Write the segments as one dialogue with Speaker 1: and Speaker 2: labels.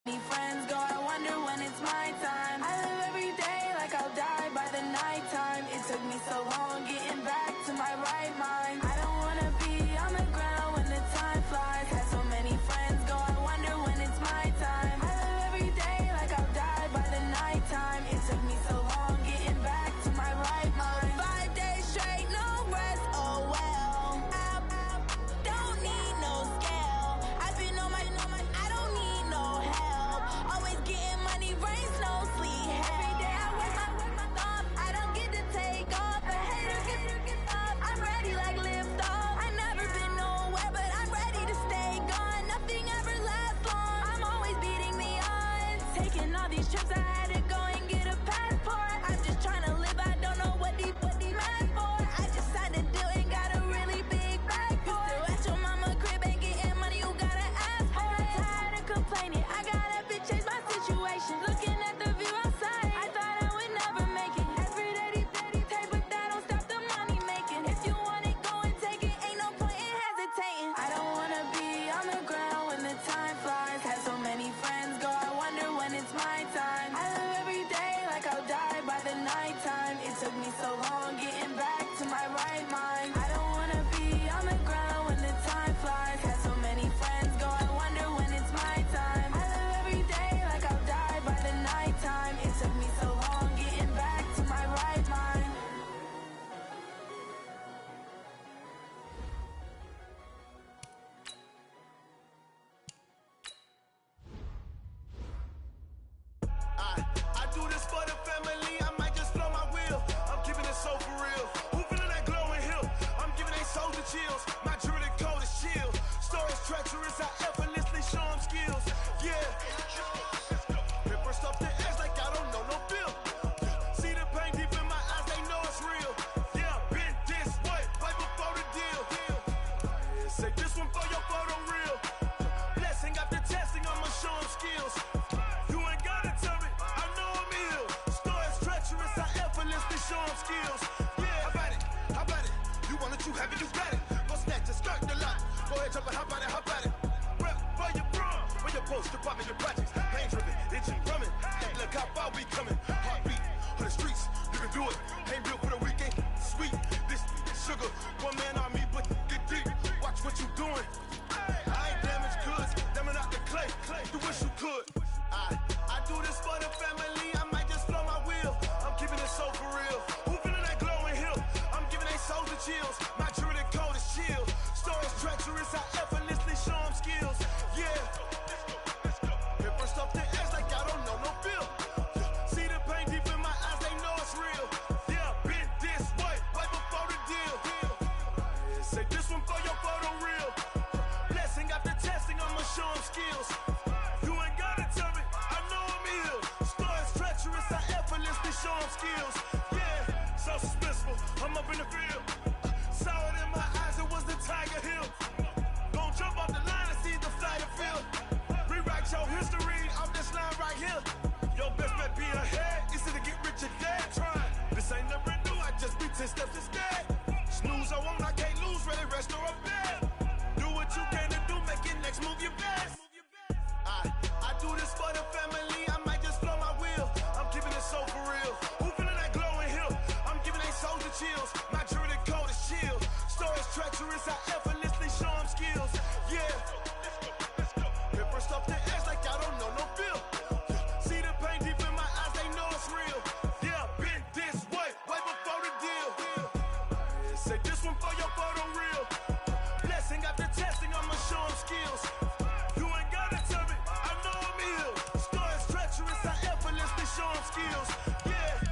Speaker 1: Friends go, I wonder when it's my time. I live every day like I'll die by the nighttime. It took me so long getting back to my right mind. I don't wanna be on the ground when the time flies. Had so many friends go, I wonder when it's my time. I live every day like I'll die by the nighttime. It took me so long getting back to my right mind. 5 days straight, no rest, oh well. I don't need no scale. I've been on my, I don't need no help. Always getting money, rain, snow, sleet. Every day I work my thumb. I don't get to take off. A hater get up. I'm ready like lift off. I never been nowhere, but I'm ready to stay gone. Nothing ever lasts long. I'm always beating the odds. Taking all these trips, I had to go and get a passport. I'm just trying to live. I don't know what these mad for. I just had to do it. Got a really big bag for it. Still at your mama crib, ain't getting money. You gotta ask for it. Tired of complaining. I gotta change my situation. Looking at the view outside, I thought I would never make it. Every day take, but that don't stop the money making. If you want it, go and take it. Ain't no point in hesitating. I don't wanna be on the ground when the time flies. Had so many friends go, I wonder when it's my time. I live every day like I'll die by the nighttime. It took me so long getting back to my right mind. I don't wanna be on the ground when the time flies. Had so many friends go, I wonder when it's my time. I live every day like I'll die by the nighttime. It took me so long getting back to my right mind.
Speaker 2: I do this for the family, I might just blow my wheel. I'm keeping it so for real. Who feeling that glowing hill? I'm giving they soldier chills. My jewelry cold as chill. Stories treacherous, I effortlessly show them skills. Yeah. Paper stuff the edge like I don't know no feel. See the pain deep in my eyes, they know it's real. Yeah, been this way, right before the deal. Say this one for your photo real. Blessing after testing, I'ma show them skills. You ain't gotta tell me, I know I'm ill. Stories treacherous, I effortlessly show them skills. Yeah, how about it? How about it? You want it, you have it, you got it. Go snatch it, skirt the lot. Go ahead, jump it, how about it? How about it? Rep for your bro, for your post, your pop, your projects. Pain driven, itching, drumming. Look how far we coming. Heartbeat on the streets, you can do it. Ain't built for the weekend. Sweet, this sugar, one man army, but get deep. Watch what you doing. I ain't damaged goods, damn it out the clay. You wish you could. I do this for the family, I might just blow my wheel. I'm keeping it so for real. Who feeling that glowing hill? I'm giving they soldier chills. My jewelry cold as chill. Stories treacherous, I effortlessly show them skills. Yeah. Paper stuff the edge like I don't know no feel. See the pain deep in my eyes, they know it's real. Yeah, been this way, right before the deal. Say this one for your photo real. Blessing after testing, I'ma show them skills. You ain't gotta tell me, I know I'm ill. Stories treacherous, I effortlessly show them skills. Yeah, so suspenseful, I'm up in the field. Saw it in my eyes, it was the Tiger Hill. Gon' jump off the line and see the flight of field. Rewrite your history off this line right here. Your best bet be ahead, easy to get rich or dead. Trying, this ain't never new, I just be 10 steps instead. Snooze I won't, I can't lose, ready, rest or a bed. Do what you can to do, make your next move your best. I do this for the family, I might just blow my wheel. I'm keeping it so for real. Who feeling that glowing hill? I'm giving they soldier chills. My jewelry cold as chill. Stories treacherous, I effortlessly show them skills. Yeah. Paper stuff the edge like I don't know no feel. See the pain deep in my eyes, they know it's real. Yeah, been this way, right before the deal. Say this one for your photo real. Blessing after testing, I'ma show them skills. You ain't gotta tell me, I know I'm ill. Stories treacherous, I effortlessly show them skills. Yeah.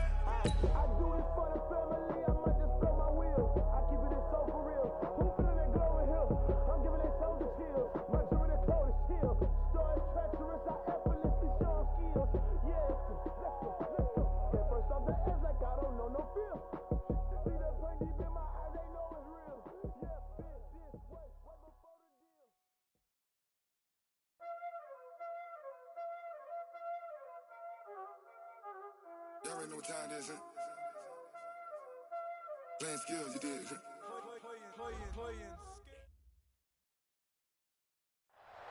Speaker 2: I do this for the family, I might just blow my wheel. I keep it so for real. Who feeling that glowing hill? I'm giving it soldier chills. My jewelry cold as chill. Stories treacherous, I effortlessly show them skills. Yeah, let's go. Get first off the edge like I don't know no feel. See the pain deep in my eyes, they know it's real. Yeah, been this way, right before the deal.
Speaker 3: Y'all already know what time it is, huh? Playing skills, you did, huh?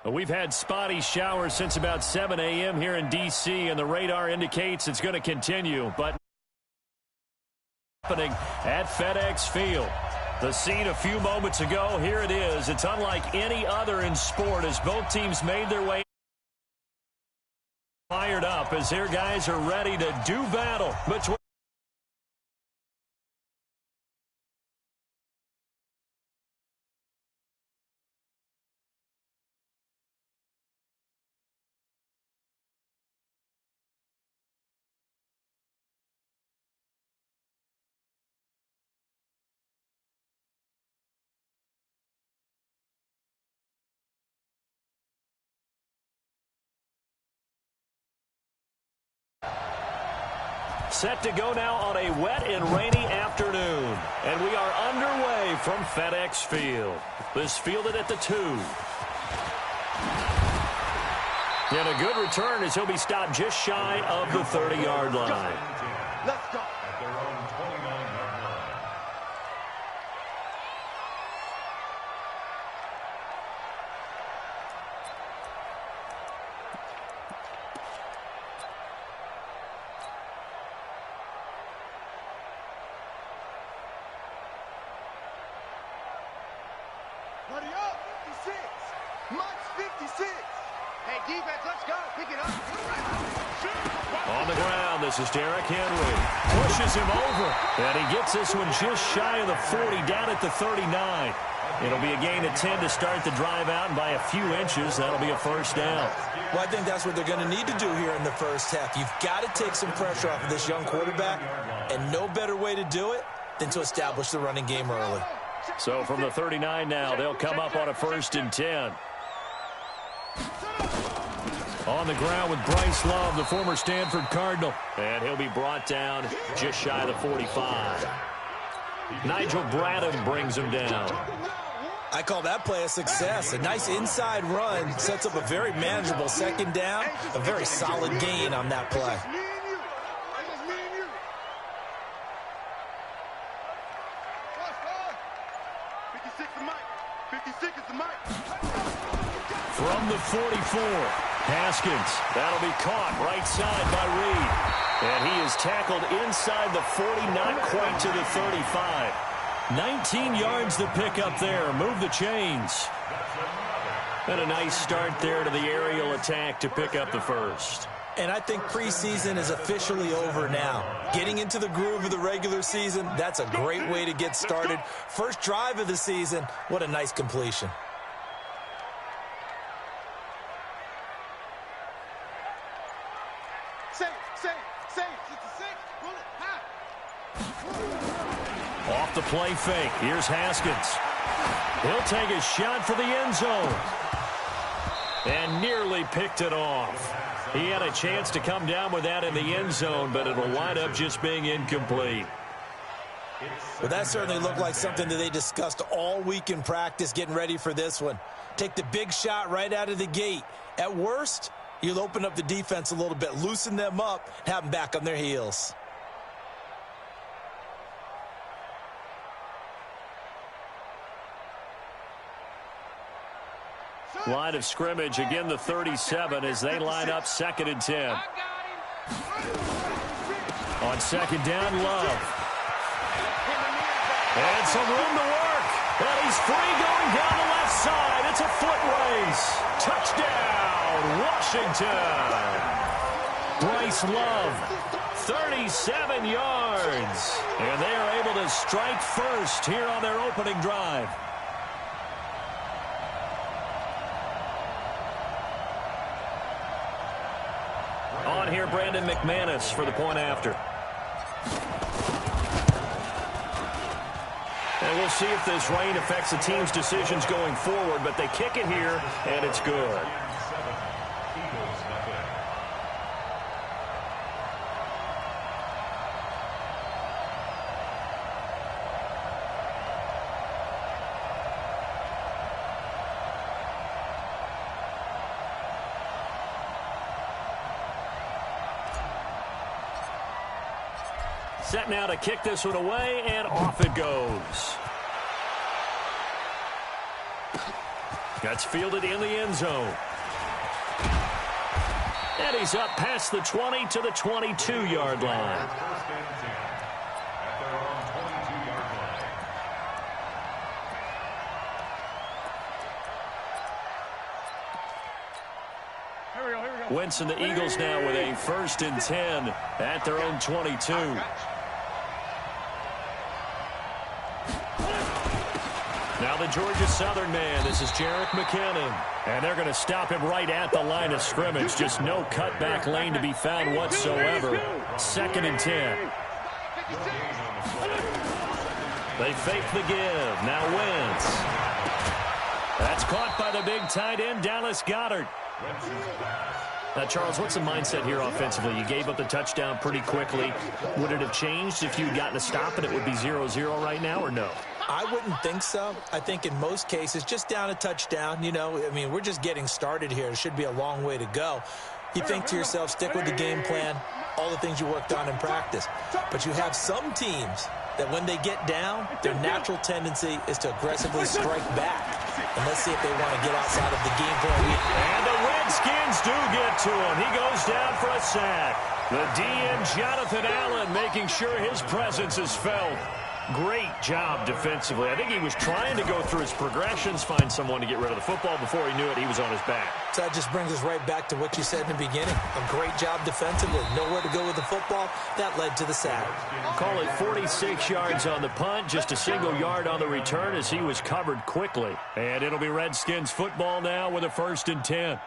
Speaker 4: We've had spotty showers since about 7 a.m. here in D.C., and the radar indicates it's going to continue. But happening at FedEx Field. The scene a few moments ago, here it is. It's unlike any other in sport as both teams made their way fired up as their guys are ready to do battle between. Set to go now on a wet and rainy afternoon. And we are underway from FedEx Field. This fielded at the 2. And a good return as he'll be stopped just shy of the 30-yard line.
Speaker 2: Let's go. Buddy up, 56. Mike's 56. Hey, defense, let's go. Pick it up.
Speaker 4: On the ground, this is Derrick Henry. Pushes him over. And he gets this one just shy of the 40, down at the 39. It'll be a gain of 10 to start the drive out, and by a few inches, that'll be a first down.
Speaker 5: Well, I think that's what they're going to need to do here in the first half. You've got to take some pressure off of this young quarterback, and no better way to do it than to establish the running game early.
Speaker 4: So from the 39 now, they'll come up on a 1st and 10. On the ground with Bryce Love, the former Stanford Cardinal. And he'll be brought down just shy of the 45. Nigel Bradham brings him down.
Speaker 5: I call that play a success. A nice inside run sets up a very manageable second down. A very solid gain on that play.
Speaker 4: From the 44, Haskins. That'll be caught right side by Reed. And he is tackled inside the 40, not quite to the 35. 19 yards to pick up there. Move the chains. And a nice start there to the aerial attack to pick up the first.
Speaker 5: And I think preseason is officially over now. Getting into the groove of the regular season, that's a great way to get started. First drive of the season, what a nice completion.
Speaker 4: Off the play fake. Here's Haskins. He'll take a shot for the end zone. And nearly picked it off. He had a chance to come down with that in the end zone, but it'll wind up just being incomplete.
Speaker 5: Well, that certainly looked like something that they discussed all week in practice getting ready for this one. Take the big shot right out of the gate. At worst, you'll open up the defense a little bit, loosen them up, and have them back on their heels.
Speaker 4: Line of scrimmage, again the 37 as they line up 2nd and 10. On 2nd down, Love. And some room to work. And he's free going down the left side. It's a foot race. Touchdown, Washington. Bryce Love, 37 yards. And they are able to strike first here on their opening drive. On here, Brandon McManus for the point after. And we'll see if this rain affects the team's decisions going forward, but they kick it here, and it's good. Set now to kick this one away, and off it goes. That's fielded in the end zone. And he's up past the 20 to the 22-yard line. Wentz and the Eagles now with a 1st and 10 at their own 22. Now the Georgia Southern man. This is Jerick McKinnon. And they're going to stop him right at the line of scrimmage. Just no cutback lane to be found whatsoever. 2nd and 10. They fake the give. Now Wentz. That's caught by the big tight end, Dallas Goedert. Now, Charles, what's the mindset here offensively? You gave up the touchdown pretty quickly. Would it have changed if you'd gotten a stop and it would be 0-0 right now, or no?
Speaker 5: I wouldn't think so. I think in most cases, just down a touchdown, we're just getting started here. It should be a long way to go. You think to yourself, stick with the game plan, all the things you worked on in practice. But you have some teams that when they get down, their natural tendency is to aggressively strike back. And let's see if they want to get outside of the game plan.
Speaker 4: And the Redskins do get to him. He goes down for a sack. The DN, Jonathan Allen, making sure his presence is felt. Great job defensively. I think he was trying to go through his progressions, find someone to get rid of the football. Before he knew it, he was on his back.
Speaker 5: So that just brings us right back to what you said in the beginning. A great job defensively. Nowhere to go with the football. That led to the sack.
Speaker 4: Call it 46 yards on the punt, just a single yard on the return as he was covered quickly. And it'll be Redskins football now with a 1st and 10.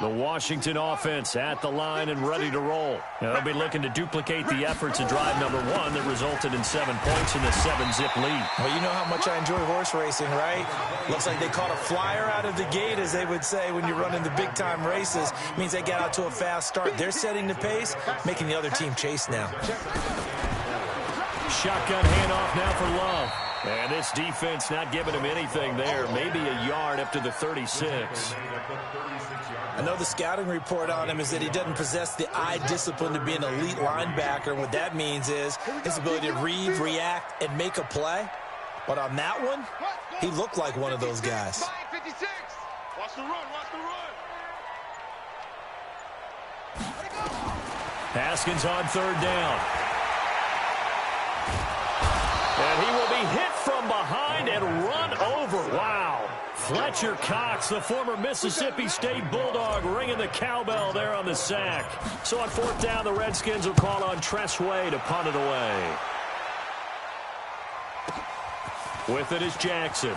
Speaker 4: The Washington offense at the line and ready to roll. Now, they'll be looking to duplicate the efforts of drive number 1 that resulted in 7 points in the 7-zip lead.
Speaker 5: Well, you know how much I enjoy horse racing, right? Looks like they caught a flyer out of the gate, as they would say when you're running the big-time races. It means they got out to a fast start. They're setting the pace, making the other team chase now.
Speaker 4: Shotgun handoff now for Love. And this defense not giving him anything there. Maybe a yard up to the 36.
Speaker 5: I know the scouting report on him is that he doesn't possess the eye discipline to be an elite linebacker. What that means is his ability to read, react, and make a play. But on that one, he looked like one of those guys.
Speaker 2: Watch the run, watch the run.
Speaker 4: Haskins on 3rd down. And he will be hit from behind and run over. Wow. Fletcher Cox, the former Mississippi State Bulldog, ringing the cowbell there on the sack. So on 4th down, the Redskins will call on Tressway to punt it away. With it is Jackson.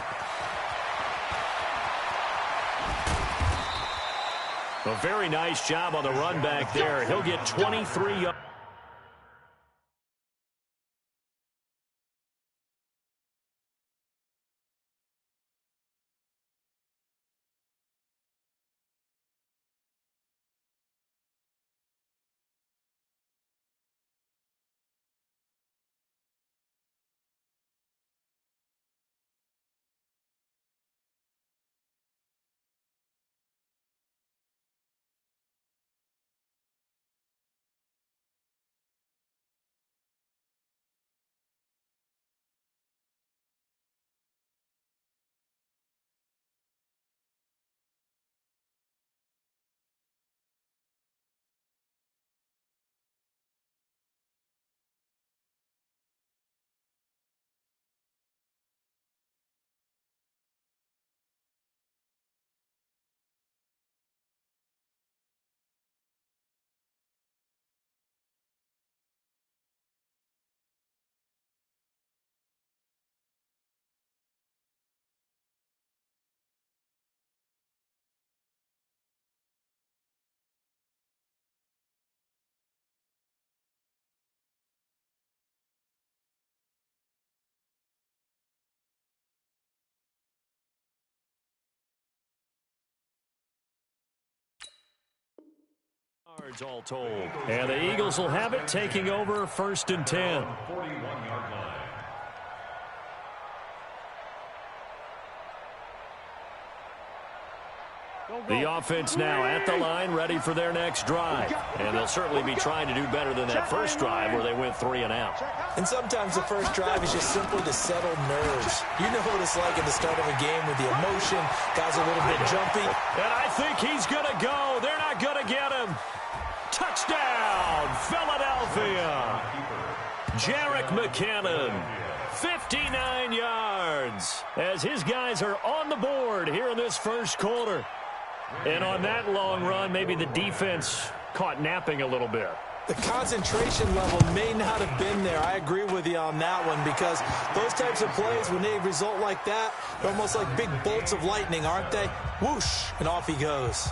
Speaker 4: A very nice job on the run back there. He'll get 23 yards. Yards all told. And the Eagles will have it, taking over 1st and 10. The offense now at the line, ready for their next drive. And they'll certainly be trying to do better than that first drive where they went 3 and out.
Speaker 5: And sometimes the first drive is just simply to settle nerves. You know what it's like at the start of a game with the emotion. Guys are a little bit jumpy.
Speaker 4: And I think he's going to go. They're not going to get him. Touchdown, Philadelphia. Jerick McKinnon, 59 yards, as his guys are on the board here in this first quarter. And on that long run, maybe the defense caught napping a little bit.
Speaker 5: The concentration level may not have been there. I agree with you on that one, because those types of plays, when they result like that, they're almost like big bolts of lightning, aren't they? Whoosh, and off he goes.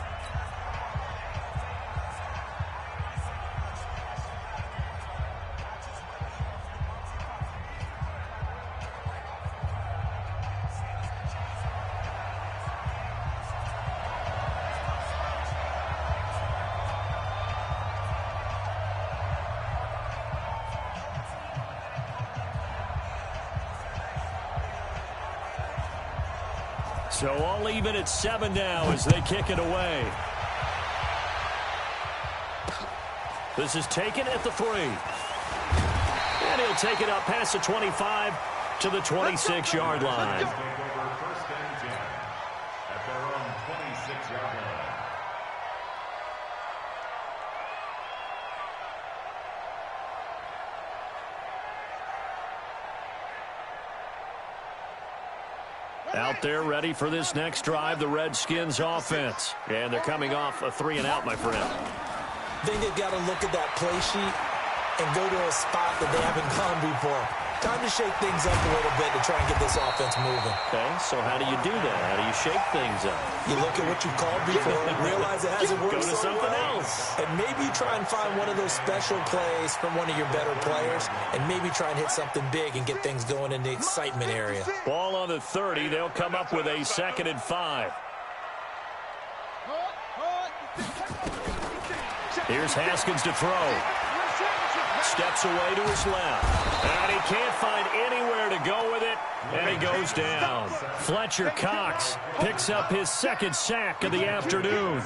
Speaker 4: So all even at 7 now as they kick it away. This is taken at the 3. And he'll take it up past the 25 to the 26-yard line. Out there ready for this next drive, the Redskins offense. And they're coming off a 3 and out, my friend.
Speaker 5: I think they've got to look at that play sheet and go to a spot that they haven't gone before. Time to shake things up a little bit to try and get this offense moving.
Speaker 4: Okay, so how do you do that? How do you shake things up?
Speaker 5: You look at what you called before, realize it hasn't worked
Speaker 4: Go to
Speaker 5: so
Speaker 4: something
Speaker 5: well,
Speaker 4: else.
Speaker 5: and maybe try and find one of those special plays from one of your better players, and maybe try and hit something big and get things going in the excitement area.
Speaker 4: Ball on the 30. They'll come up with a 2nd and 5. Here's Haskins to throw. Steps away to his left. And he can't find anywhere to go with it. And he goes down. Fletcher Cox picks up his 2nd sack of the afternoon.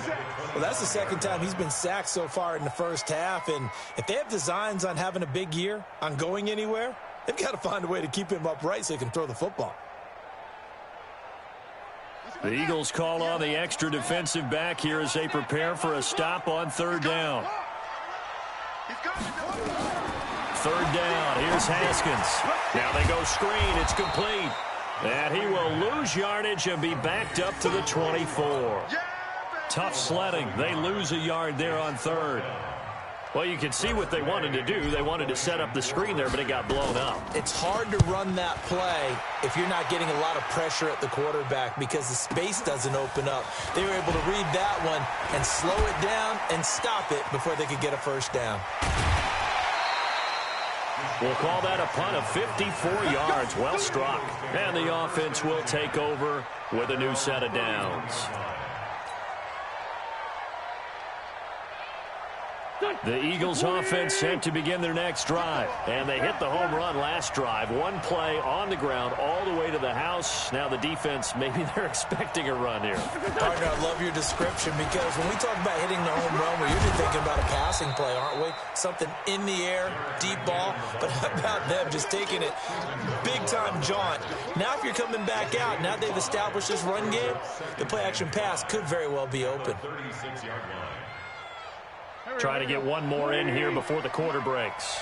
Speaker 5: Well, that's the 2nd time he's been sacked so far in the first half. And if they have designs on having a big year, on going anywhere, they've got to find a way to keep him upright so he can throw the football.
Speaker 4: The Eagles call on the extra defensive back here as they prepare for a stop on 3rd down. 3rd down. Here's Haskins. Now they go screen. It's complete. And he will lose yardage and be backed up to the 24. Tough sledding. They lose a yard there on 3rd. Well, you can see what they wanted to do. They wanted to set up the screen there, but it got blown up.
Speaker 5: It's hard to run that play if you're not getting a lot of pressure at the quarterback because the space doesn't open up. They were able to read that one and slow it down and stop it before they could get a first down.
Speaker 4: We'll call that a punt of 54 yards. Well struck. And the offense will take over with a new set of downs. The Eagles offense set to begin their next drive. And they hit the home run last drive. One play on the ground all the way to the house. Now the defense, maybe they're expecting a run here.
Speaker 5: Partner, I love your description because when we talk about hitting the home run, we're usually thinking about a passing play, aren't we? Something in the air, deep ball. But how about them just taking it big-time jaunt? Now if you're coming back out, now they've established this run game, the play-action pass could very well be open.
Speaker 4: Try to get one more in here before the quarter breaks.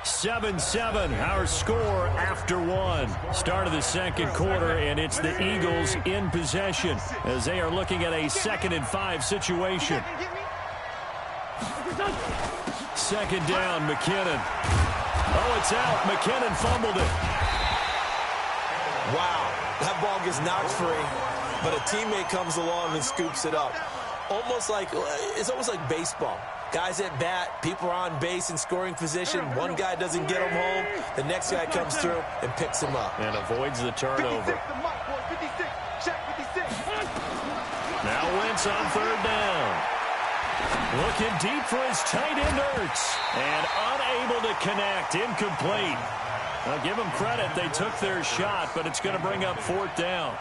Speaker 4: 7-7, our score after 1. Start of the second quarter, and it's the Eagles in possession as they are looking at a 2nd and 5 situation. 2nd down, McKinnon. Oh, it's out. McKinnon fumbled it.
Speaker 5: Wow, that ball gets knocked free, but a teammate comes along and scoops it up. It's almost like baseball. Guys at bat, people are on base in scoring position. One guy doesn't get him home. The next guy comes through and picks him up.
Speaker 4: And avoids the turnover. Now Wentz on 3rd down. Looking deep for his tight end, Ertz. And unable to connect. Incomplete. Now, give them credit. They took their shot, but it's going to bring up 4th down.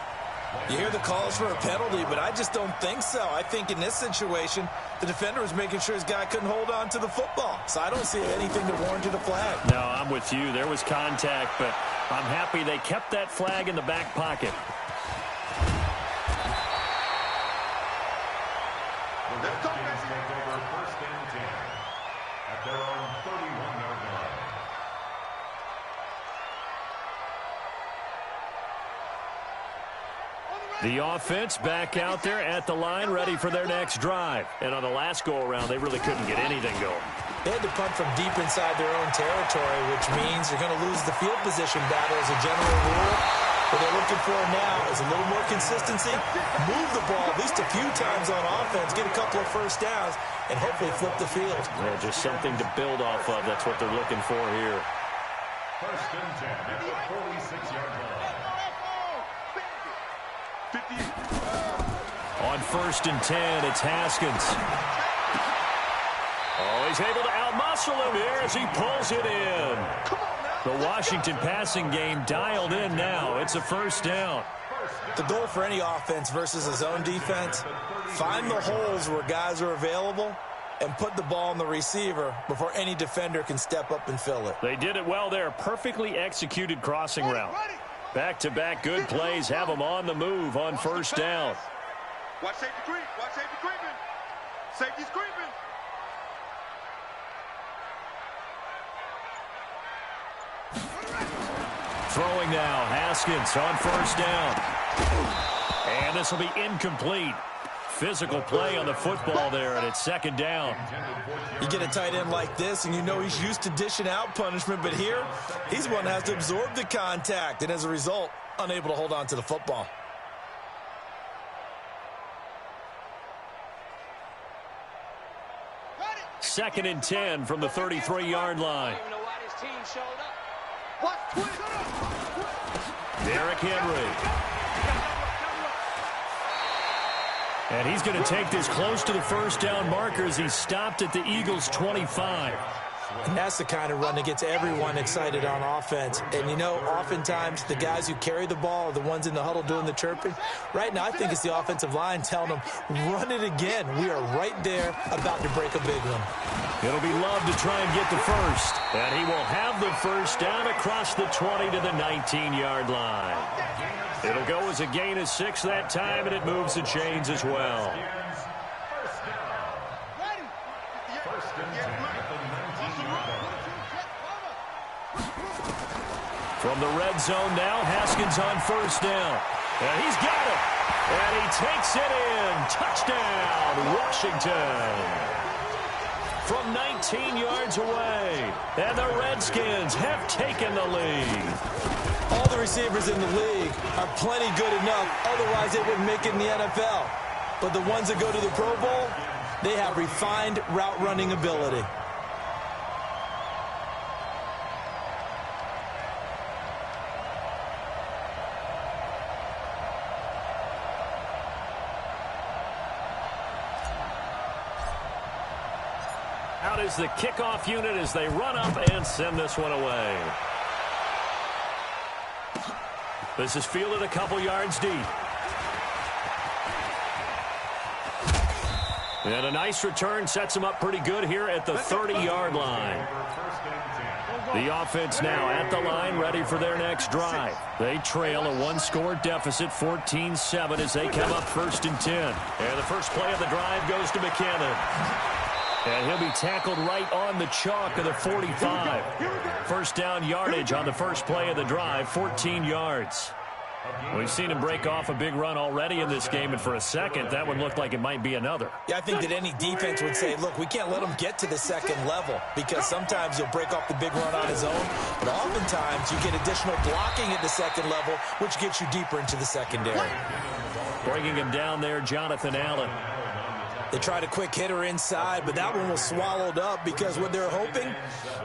Speaker 5: You hear the calls for a penalty, but I just don't think so. I think in this situation, the defender was making sure his guy couldn't hold on to the football. So I don't see anything to warrant a flag.
Speaker 4: No, I'm with you. There was contact, but I'm happy they kept that flag in the back pocket.
Speaker 6: The Dolphins take over 1st and 10 at their own 31-yard line.
Speaker 4: The offense back out there at the line, ready for their next drive. And on the last go-around, they really couldn't get anything going.
Speaker 5: They had to punt from deep inside their own territory, which means you're going to lose the field position battle as a general rule. What they're looking for now is a little more consistency, move the ball at least a few times on offense, get a couple of first downs, and hopefully flip the field.
Speaker 4: Yeah, just something to build off of. That's what they're looking for here.
Speaker 6: 1st and 10 at the 46-yard line.
Speaker 4: On 1st and 10, it's Haskins. Oh, he's able to outmuscle him here as he pulls it in. The Washington passing game dialed in now. It's a 1st down.
Speaker 5: The goal for any offense versus a zone defense, find the holes where guys are available and put the ball on the receiver before any defender can step up and fill it.
Speaker 4: They did it well there. Perfectly executed crossing route. Back-to-back good plays have them on the move on 1st down.
Speaker 7: Watch safety creep. Watch safety creeping. Safety's creeping.
Speaker 4: Throwing now, Haskins on 1st down. And this will be incomplete. Physical play on the football there, and it's 2nd down.
Speaker 5: You get a tight end like this, and you know he's used to dishing out punishment, but here, he's one that has to absorb the contact, and as a result, unable to hold on to the football.
Speaker 4: Second and 10 from the 33-yard line. Derrick Henry. And he's going to take this close to the 1st down marker as he's stopped at the Eagles' 25.
Speaker 5: And that's the kind of run that gets everyone excited on offense. And, you know, oftentimes the guys who carry the ball are the ones in the huddle doing the chirping. Right now, I think it's the offensive line telling them, run it again. We are right there about to break a big one.
Speaker 4: It'll be Love to try and get the 1st. And he will have the 1st down across the 20 to the 19-yard line. It'll go as a gain of 6 that time, and it moves the chains as well. From the red zone now, Haskins on 1st down. And he's got it. And he takes it in. Touchdown, Washington. From 19 yards away. And the Redskins have taken the lead.
Speaker 5: All the receivers in the league are plenty good enough. Otherwise, they wouldn't make it in the NFL. But the ones that go to the Pro Bowl, they have refined route running ability.
Speaker 4: Out is the kickoff unit as they run up and send this one away. This is fielded a couple yards deep. And a nice return sets them up pretty good here at the 30-yard line. The offense now at the line, ready for their next drive. They trail a one-score deficit, 14-7, as they come up 1st and 10. And the first play of the drive goes to McKinnon. And he'll be tackled right on the chalk of the 45. 1st down yardage on the first play of the drive, 14 yards. We've seen him break off a big run already in this game, and for a second, that one looked like it might be another.
Speaker 5: Yeah, I think that any defense would say, look, we can't let him get to the second level, because sometimes he'll break off the big run on his own, but oftentimes you get additional blocking at the second level, which gets you deeper into the secondary.
Speaker 4: Bringing him down there, Jonathan Allen.
Speaker 5: They tried a quick hitter inside, but that one was swallowed up because what they're hoping,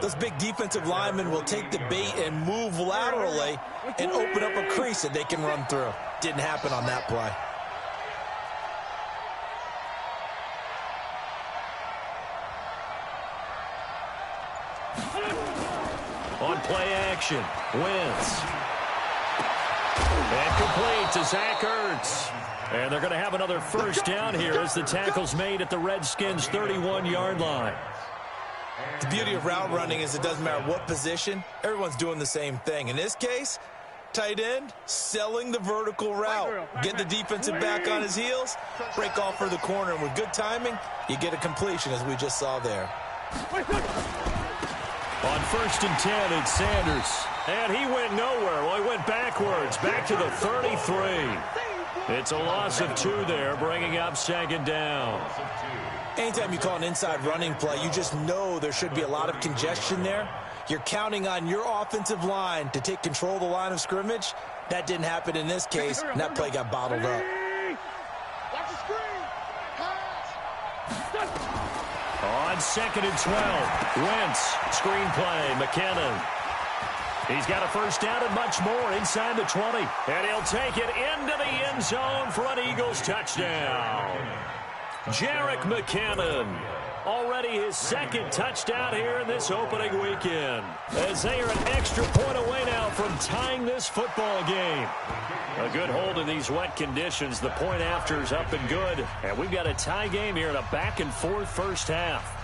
Speaker 5: those big defensive linemen will take the bait and move laterally and open up a crease that they can run through. Didn't happen on that play.
Speaker 4: On play action, Wentz. And complete to Zach Ertz. And they're going to have another first down here as the tackle's made at the Redskins' 31-yard line.
Speaker 5: The beauty of route running is it doesn't matter what position. Everyone's doing the same thing. In this case, tight end, selling the vertical route. Get the defensive back on his heels, break off for the corner, and with good timing, you get a completion, as we just saw there.
Speaker 4: On 1st and 10, it's Sanders. And he went nowhere. Well, he went backwards, back to the 33. It's a loss of 2 there, bringing up 2nd down.
Speaker 5: Anytime you call an inside running play, you just know there should be a lot of congestion there. You're counting on your offensive line to take control of the line of scrimmage. That didn't happen in this case, and that play got bottled up.
Speaker 7: Watch the screen. Pass.
Speaker 4: On 2nd and 12, Wentz, screen play, McKinnon. He's got a first down and much more inside the 20. And he'll take it into the end zone for an Eagles touchdown. Jerick McKinnon, already his 2nd touchdown here in this opening weekend. As they are an extra point away now from tying this football game. A good hold in these wet conditions. The point after is up and good. And we've got a tie game here in a back-and-forth first half.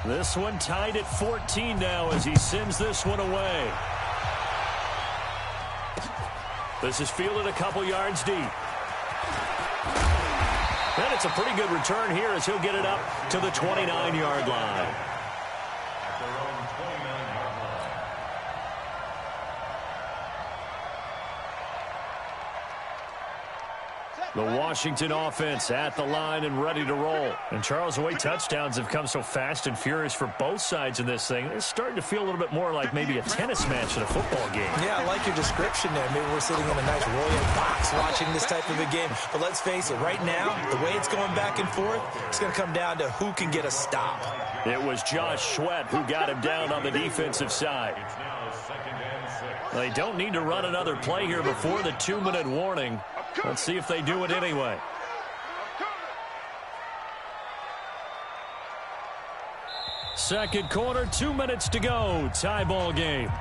Speaker 4: This one tied at 14 now as he sends this one away. This is fielded a couple yards deep. And it's a pretty good return here as he'll get it up to the 29-yard line. The Washington offense at the line and ready to roll. And, Charles, the way touchdowns have come so fast and furious for both sides in this thing, it's starting to feel a little bit more like maybe a tennis match in a football game.
Speaker 5: Yeah, I like your description there. Maybe we're sitting in a nice royal box watching this type of a game. But let's face it, right now, the way it's going back and forth, it's going to come down to who can get a stop.
Speaker 4: It was Josh Sweat who got him down on the defensive side. They don't need to run another play here before the 2-minute warning. Let's see if they do it anyway. Second quarter, 2 minutes to go. Tie ball game.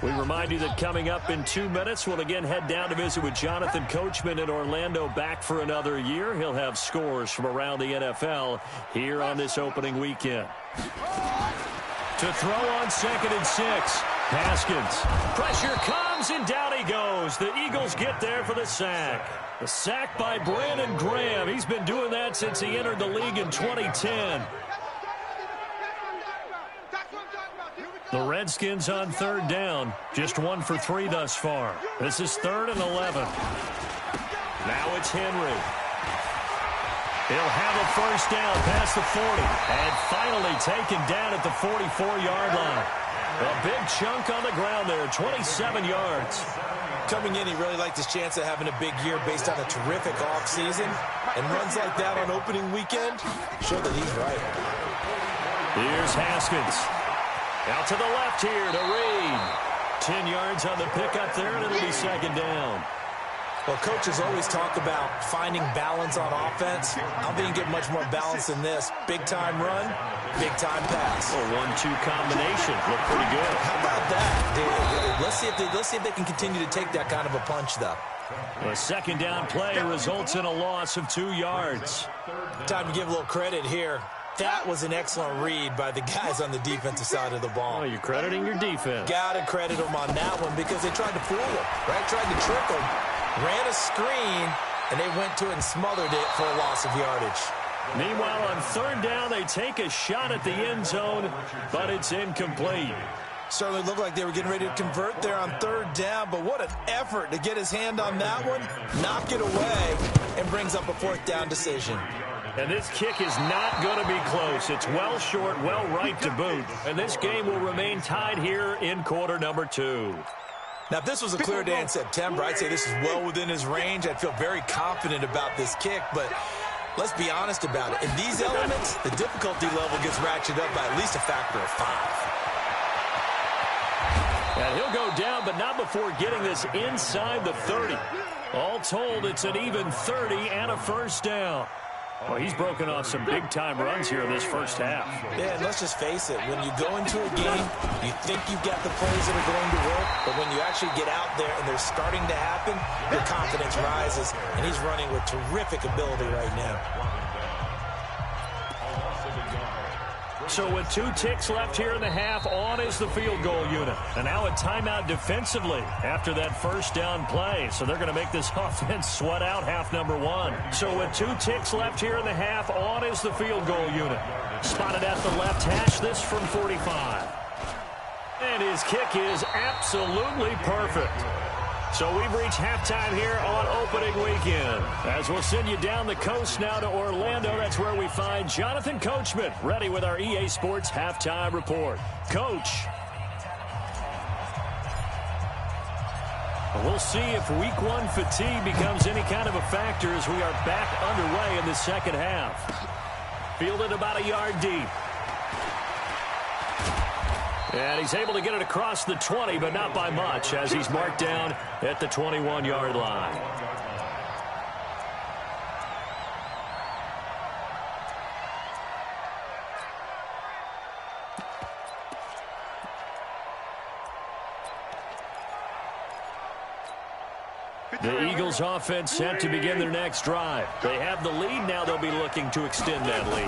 Speaker 4: We remind you that coming up in 2 minutes, we'll again head down to visit with Jonathan Coachman in Orlando, back for another year. He'll have scores from around the NFL here on this opening weekend. To throw on 2nd and 6. Haskins. Pressure comes, and down he goes. The Eagles get there for the sack. The sack by Brandon Graham. He's been doing that since he entered the league in 2010. The Redskins on 3rd down. Just 1 for 3 thus far. This is 3rd and 11. Now it's Henry. He'll have a first down past the 40. And finally taken down at the 44-yard line. A big chunk on the ground there, 27 yards.
Speaker 5: Coming in, he really liked his chance of having a big year based on a terrific offseason. And runs like that on opening weekend show that he's right.
Speaker 4: Here's Haskins. Out to the left here to Reed. 10 yards on the pickup there, and it'll be 2nd down.
Speaker 5: Well, coaches always talk about finding balance on offense. I don't think you get much more balance than this. Big-time run, big-time pass.
Speaker 4: Well, 1-2 combination. Look pretty good.
Speaker 5: How about that? Let's see if they can continue to take that kind of a punch, though.
Speaker 4: The 2nd down play results in a loss of 2 yards.
Speaker 5: Time to give a little credit here. That was an excellent read by the guys on the defensive side of the ball.
Speaker 4: Oh, you're crediting your defense.
Speaker 5: Got to credit them on that one because they tried to fool them, right? Tried to trick them. Ran a screen, and they went to it and smothered it for a loss of yardage.
Speaker 4: Meanwhile, on 3rd down, they take a shot at the end zone, but it's incomplete.
Speaker 5: Certainly looked like they were getting ready to convert there on 3rd down, but what an effort to get his hand on that one, knock it away, and brings up a 4th down decision.
Speaker 4: And this kick is not going to be close. It's well short, well right to boot. And this game will remain tied here in quarter number 2.
Speaker 5: Now, if this was a clear day in September, I'd say this is well within his range. I'd feel very confident about this kick, but let's be honest about it. In these elements, the difficulty level gets ratcheted up by at least a factor of 5.
Speaker 4: And he'll go down, but not before getting this inside the 30. All told, it's an even 30 and a first down. Well, he's broken off some big-time runs here in this first half.
Speaker 5: Yeah, and let's just face it. When you go into a game, you think you've got the plays that are going to work, but when you actually get out there and they're starting to happen, your confidence rises, and he's running with terrific ability right now.
Speaker 4: So with 2 ticks left here in the half, on is the field goal unit. And now a timeout defensively after that first down play. So they're going to make this offense sweat out half number 1. So with 2 ticks left here in the half, on is the field goal unit. Spotted at the left hash, this from 45. And his kick is absolutely perfect. So we've reached halftime here on opening weekend. As we'll send you down the coast now to Orlando, that's where we find Jonathan Coachman, ready with our EA Sports halftime report. Coach. We'll see if week 1 fatigue becomes any kind of a factor as we are back underway in the second half. Fielded about a yard deep. And he's able to get it across the 20, but not by much, as he's marked down at the 21-yard line. The Eagles offense set to begin their next drive. They have the lead. Now they'll be looking to extend that lead.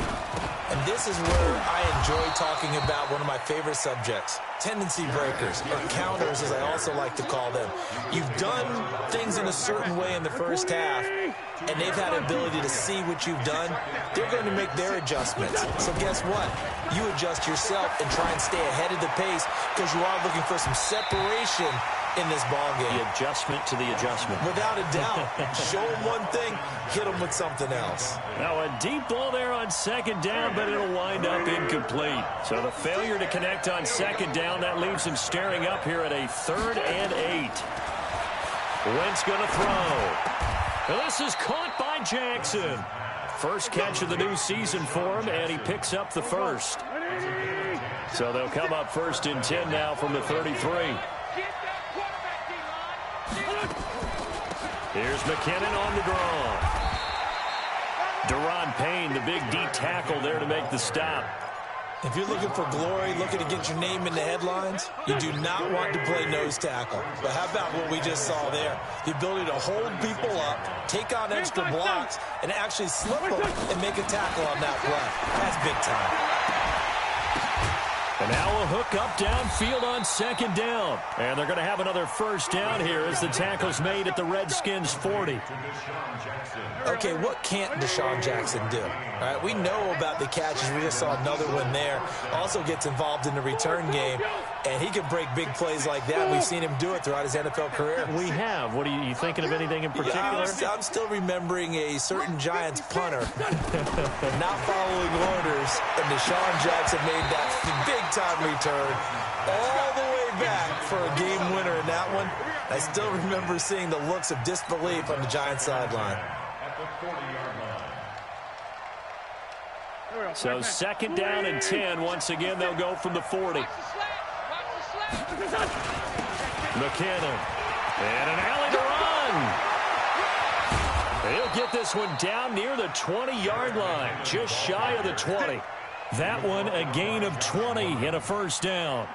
Speaker 5: And this is where I enjoy talking about one of my favorite subjects, tendency breakers, or counters as I also like to call them. You've done things in a certain way in the first half, and they've had the ability to see what you've done. They're going to make their adjustments. So guess what? You adjust yourself and try and stay ahead of the pace because you are looking for some separation in this ball game.
Speaker 4: The adjustment to the adjustment.
Speaker 5: Without a doubt. Show them one thing, hit them with something else.
Speaker 4: Now a deep ball there on second down, but it'll wind up incomplete. So the failure to connect on second down, that leaves him staring up here at a 3rd and 8. Wentz going to throw. Now this is caught by Jackson. First catch of the new season for him, and he picks up the first. So they'll come up 1st and 10 now from the 33. Here's McKinnon on the draw. Deron Payne, the big D tackle there to make the stop.
Speaker 5: If you're looking for glory, looking to get your name in the headlines, you do not want to play nose tackle. But how about what we just saw there? The ability to hold people up, take on extra blocks, and actually slip them and make a tackle on that play. That's big time.
Speaker 4: And now a hook up downfield on second down. And they're going to have another first down here as the tackle's made at the Redskins' 40.
Speaker 5: Okay, what can't Deshaun Jackson do? All right, we know about the catches. We just saw another one there. Also gets involved in the return game, and he can break big plays like that. We've seen him do it throughout his NFL career.
Speaker 4: We have. What are you thinking of anything in particular?
Speaker 5: Yeah, I'm still remembering a certain Giants punter not following orders, and Deshaun Jackson made that big-time return all the way back for a game winner in that one. I still remember seeing the looks of disbelief on the Giants sideline.
Speaker 4: So 2nd down and 10. Once again, they'll go from the 40. McKinnon. And an alley to run. He'll get this one down near the 20-yard line, just shy of the 20. That one a gain of 20 and a first down.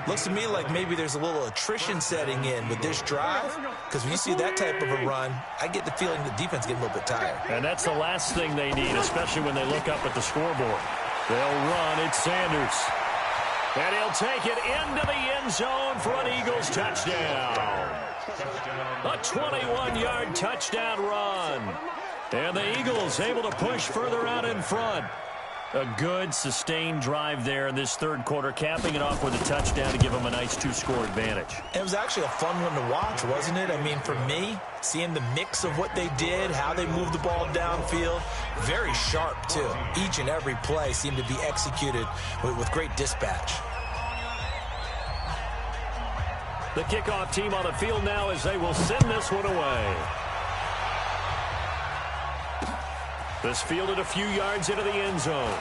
Speaker 5: Looks to me like maybe there's a little attrition setting in with this drive, because when you see that type of a run, I get the feeling the defense getting a little bit tired.
Speaker 4: And that's the last thing they need, especially when they look up at the scoreboard. They'll run. It's Sanders. And he'll take it into the end zone for an Eagles touchdown. A 21-yard touchdown run. And the Eagles able to push further out in front. A good, sustained drive there in this third quarter, capping it off with a touchdown to give them a nice 2-score advantage.
Speaker 5: It was actually a fun one to watch, wasn't it? I mean, for me, seeing the mix of what they did, how they moved the ball downfield, very sharp, too. Each and every play seemed to be executed with great dispatch.
Speaker 4: The kickoff team on the field now as they will send this one away. This fielded a few yards into the end zone.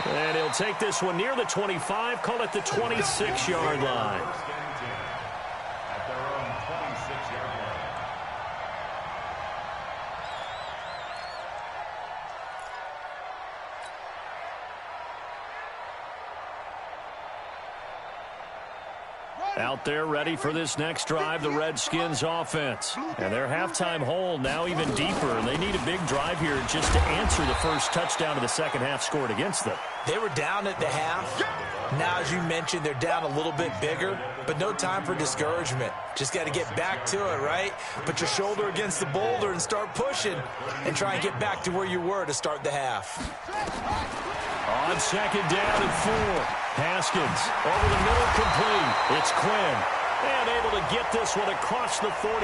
Speaker 4: And he'll take this one near the 25, call it the 26-yard line.
Speaker 6: At their own 26-yard line.
Speaker 4: Out there ready for this next drive, the Redskins offense. And their halftime hole now even deeper, and they need a big drive here just to answer the first touchdown of the second half scored against them.
Speaker 5: They were down at the half. Now, as you mentioned, they're down a little bit bigger, but no time for discouragement. Just got to get back to it, right? Put your shoulder against the boulder and start pushing and try and get back to where you were to start the half.
Speaker 4: On second down and 4. Haskins over the middle, complete. It's Quinn. And able to get this one across the 45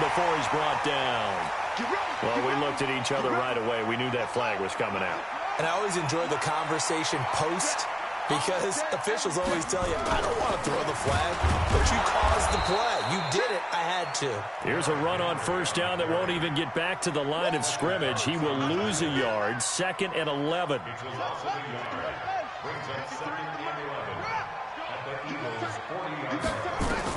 Speaker 4: before he's brought down. Well, we looked at each other right away. We knew that flag was coming out.
Speaker 5: And I always enjoy the conversation post because officials always tell you, I don't want to throw the flag, but you caused the play. You did it. I had to.
Speaker 4: Here's a run on first down that won't even get back to the line of scrimmage. He will lose a yard, 2nd and 11.
Speaker 6: Brings up 2nd and 11 at the Eagles' 40-yard line.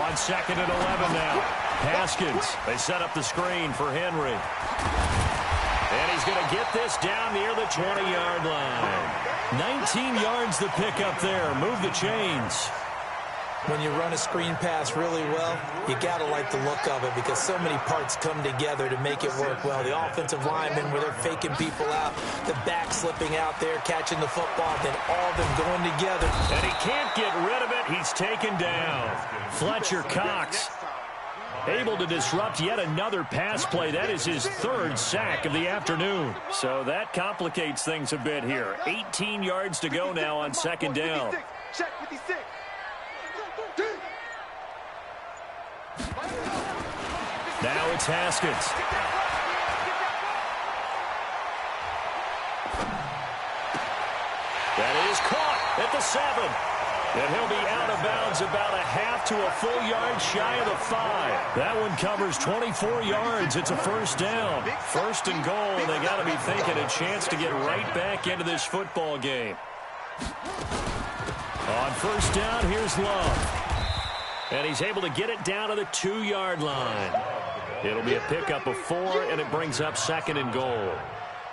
Speaker 4: On 2nd and 11 now. Haskins. They set up the screen for Henry. And he's going to get this down near the 20-yard line. 19 yards to pick up there. Move the chains.
Speaker 5: When you run a screen pass really well, you got to like the look of it because so many parts come together to make it work well. The offensive linemen where they're faking people out, the back slipping out there, catching the football, then all of them going together.
Speaker 4: And he can't get rid of it. He's taken down. Fletcher Cox able to disrupt yet another pass play. That is his 3rd sack of the afternoon. So that complicates things a bit here. 18 yards to go now on 2nd down.
Speaker 7: Check 56.
Speaker 4: Now it's Haskins. That is caught at the 7. And he'll be out of bounds about a half to a full yard shy of the 5. That one covers 24 yards. It's a first down. 1st and goal, and they got to be thinking a chance to get right back into this football game. On first down, here's Love. And he's able to get it down to the 2-yard line. It'll be a pickup of 4, and it brings up 2nd and goal.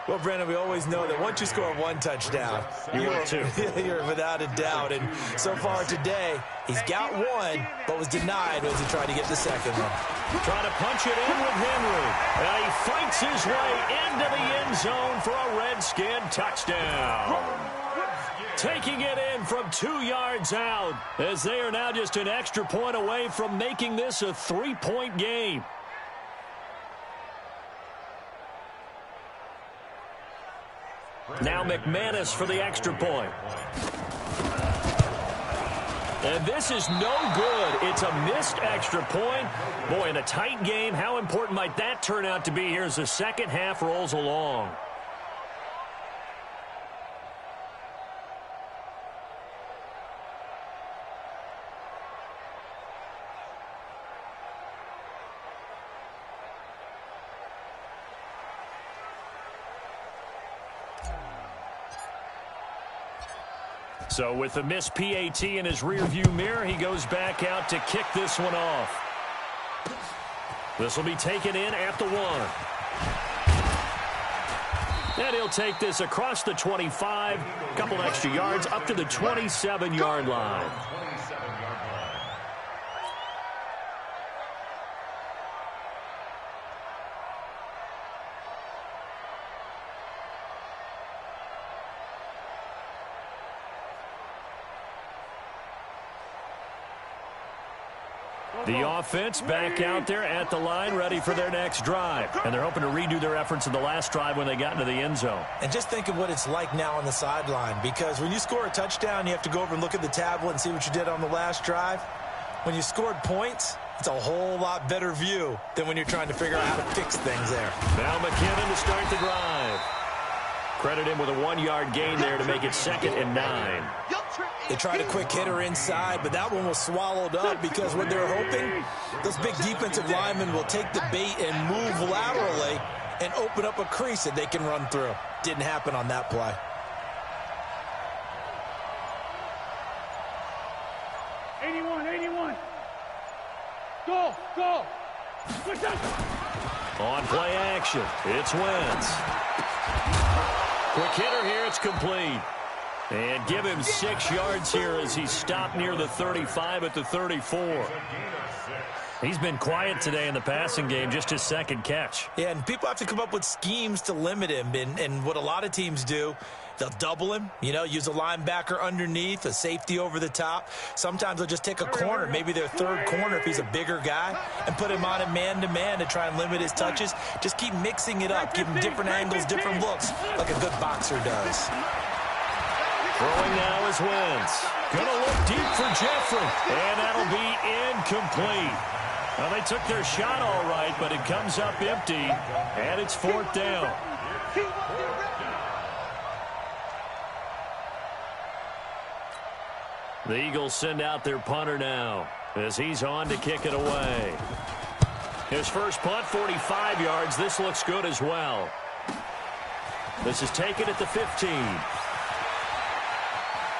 Speaker 5: Well, Brandon, we always know that once you score 1 touchdown,
Speaker 4: you're 2.
Speaker 5: You're without a doubt. And so far today, he's got 1, but was denied as he tried to get the 2nd one.
Speaker 4: Trying to punch it in with Henry. And he fights his way into the end zone for a Redskin touchdown. Taking it in from 2 yards out as they are now just an extra point away from making this a 3-point game. Now McManus for the extra point. And this is no good. It's a missed extra point. Boy, in a tight game, how important might that turn out to be here as the second half rolls along? So with the missed PAT in his rearview mirror, he goes back out to kick this one off. This will be taken in at the 1. And he'll take this across the 25, a couple extra yards, up to the 27-yard line. The offense back out there at the line, ready for their next drive. And they're hoping to redo their efforts in the last drive when they got into the end zone.
Speaker 5: And just think of what it's like now on the sideline, because when you score a touchdown, you have to go over and look at the tablet and see what you did on the last drive. When you scored points, it's a whole lot better view than when you're trying to figure out how to fix things there.
Speaker 4: Now McKinnon to start the drive. Credit him with a 1-yard gain there to make it 2nd and 9.
Speaker 5: They tried a quick hitter inside, but that one was swallowed up because what they're hoping, those big defensive linemen will take the bait and move laterally and open up a crease that they can run through. Didn't happen on that play.
Speaker 7: Go!
Speaker 4: On play action, it's Wentz. Quick hitter here, it's complete. And give him 6 yards here as he stopped near the 35 at the 34. He's been quiet today in the passing game, just his 2nd catch.
Speaker 5: Yeah, and people have to come up with schemes to limit him. And what a lot of teams do, they'll double him, use a linebacker underneath, a safety over the top. Sometimes they'll just take a corner, maybe their 3rd corner if he's a bigger guy, and put him on a man-to-man to try and limit his touches. Just keep mixing it up, give him different angles, different looks, like a good boxer does.
Speaker 4: Throwing now is Wentz. Gonna look deep for Jeffrey, and that'll be incomplete. Well, they took their shot all right, but it comes up empty, and it's 4th down. The Eagles send out their punter now as he's on to kick it away. His first punt, 45 yards. This looks good as well. This is taken at the 15.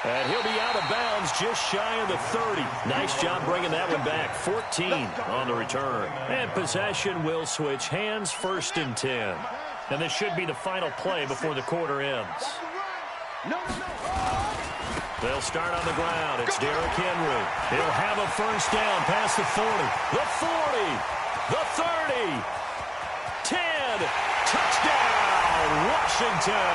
Speaker 4: And he'll be out of bounds just shy of the 30. Nice job bringing that one back. 14 on the return. And possession will switch hands, 1st and 10. And this should be the final play before the quarter ends. They'll start on the ground. It's Derrick Henry. He'll have a first down past the 40. The 40. The 30. 10. Touchdown, Washington.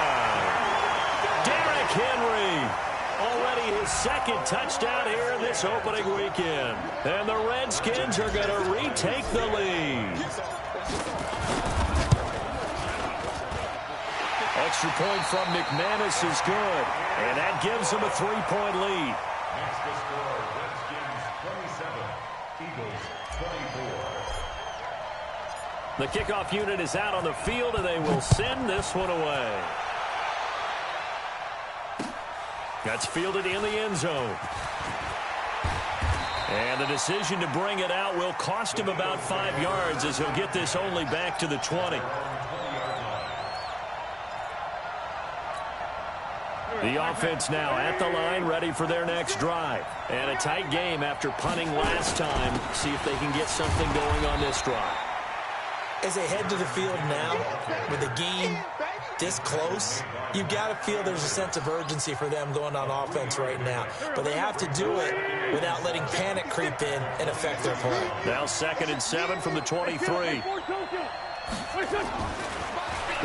Speaker 4: Derrick Henry. Already his 2nd touchdown here in this opening weekend. And the Redskins are going to retake the lead. Extra point from McManus is good. And that gives them a 3-point lead.
Speaker 6: Next to score, Redskins 27, Eagles 24.
Speaker 4: The kickoff unit is out on the field, and they will send this one away. That's fielded in the end zone. And the decision to bring it out will cost him about 5 yards as he'll get this only back to the 20. The offense now at the line, ready for their next drive. And a tight game after punting last time. See if they can get something going on this drive.
Speaker 5: As they head to the field now, with the game this close, you've got to feel there's a sense of urgency for them going on offense right now. But they have to do it without letting panic creep in and affect their play.
Speaker 4: Now 2nd and 7 from the 23.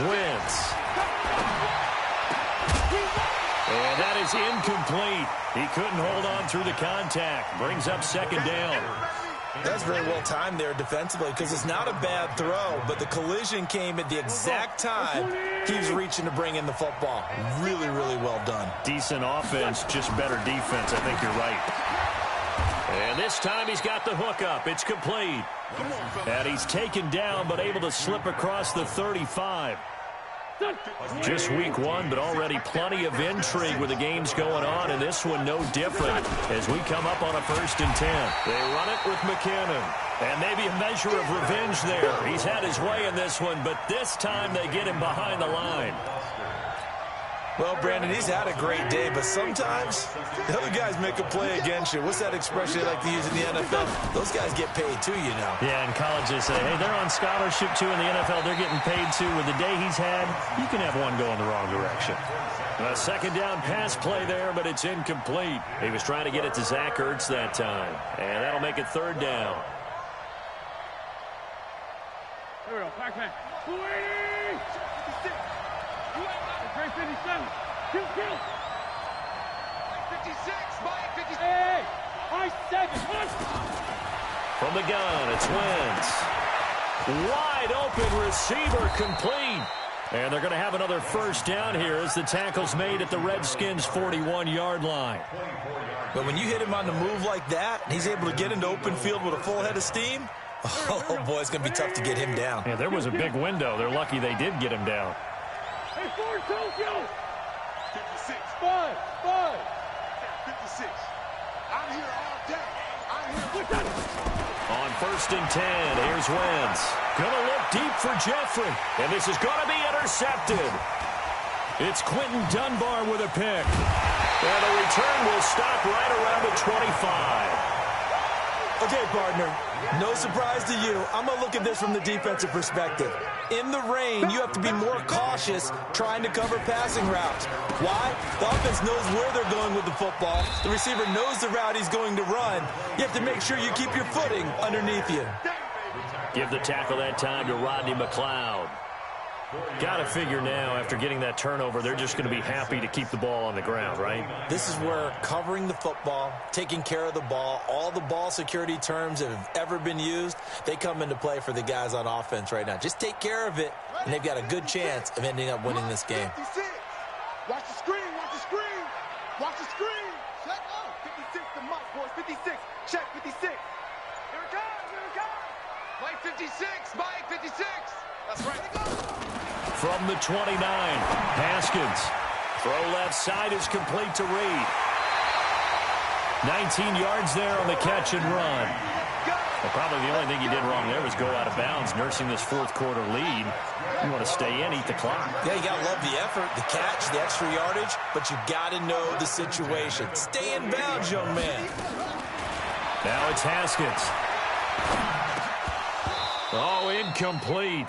Speaker 4: Wentz. And that is incomplete. He couldn't hold on through the contact. Brings up 2nd down.
Speaker 5: That's very well timed there defensively because it's not a bad throw, but the collision came at the exact time he was reaching to bring in the football. Really, really well done.
Speaker 4: Decent offense, just better defense. I think you're right. And this time he's got the hook up. It's complete. And he's taken down but able to slip across the 35. Just week 1, but already plenty of intrigue with the games going on, and this one no different as we come up on a 1st and 10. They run it with McKinnon, and maybe a measure of revenge there. He's had his way in this one, but this time they get him behind the line.
Speaker 5: Well, Brandon, he's had a great day, but sometimes the other guys make a play against you. What's that expression they like to use in the NFL? Those guys get paid too, you know.
Speaker 4: Yeah, in college they say, hey, they're on scholarship too. In the NFL, they're getting paid too. With the day he's had, you can have one going the wrong direction. A 2nd down pass play there, but it's incomplete. He was trying to get it to Zach Ertz that time, and that'll make it 3rd down.
Speaker 7: Here we go, back man. 57. Kill. 56. Mike, 56. Hey, I 7.
Speaker 4: From the gun, it's Wentz. Wide open receiver complete. And they're going to have another first down here as the tackle's made at the Redskins' 41-yard line.
Speaker 5: But when you hit him on the move like that, and he's able to get into open field with a full head of steam, oh, boy, it's going to be tough to get him down.
Speaker 4: Yeah, there was a big window. They're lucky they did get him down.
Speaker 7: Hey, 56. 5. 56. I'm here all day. I'm here.
Speaker 4: On 1st and 10, here's Wentz. Gonna look deep for Jeffrey. And this is gonna be intercepted. It's Quentin Dunbar with a pick. And the return will stop right around the 25.
Speaker 5: Okay, partner, no surprise to you. I'm going to look at this from the defensive perspective. In the rain, you have to be more cautious trying to cover passing routes. Why? The offense knows where they're going with the football. The receiver knows the route he's going to run. You have to make sure you keep your footing underneath you.
Speaker 4: Give the tackle that time to Rodney McLeod. Got to figure now, after getting that turnover, they're just going to be happy to keep the ball on the ground, right?
Speaker 5: This is where covering the football, taking care of the ball, all the ball security terms that have ever been used, they come into play for the guys on offense right now. Just take care of it, and they've got a good chance of ending up winning this game.
Speaker 7: 56. Watch the screen, watch the screen. Watch the screen. Check out. 56 to Mike, boys. 56. Check 56. Here it comes, here it comes. Mike 56, Mike 56. That's right.
Speaker 4: From the 29, Haskins. Throw left side is complete to Reed. 19 yards there on the catch and run. Well, probably the only thing he did wrong there was go out of bounds, nursing this fourth quarter lead. You want to stay in, eat the clock.
Speaker 5: Yeah, you got to love the effort, the catch, the extra yardage, but you got to know the situation. Stay in bounds, young man.
Speaker 4: Now it's Haskins. Oh, incomplete.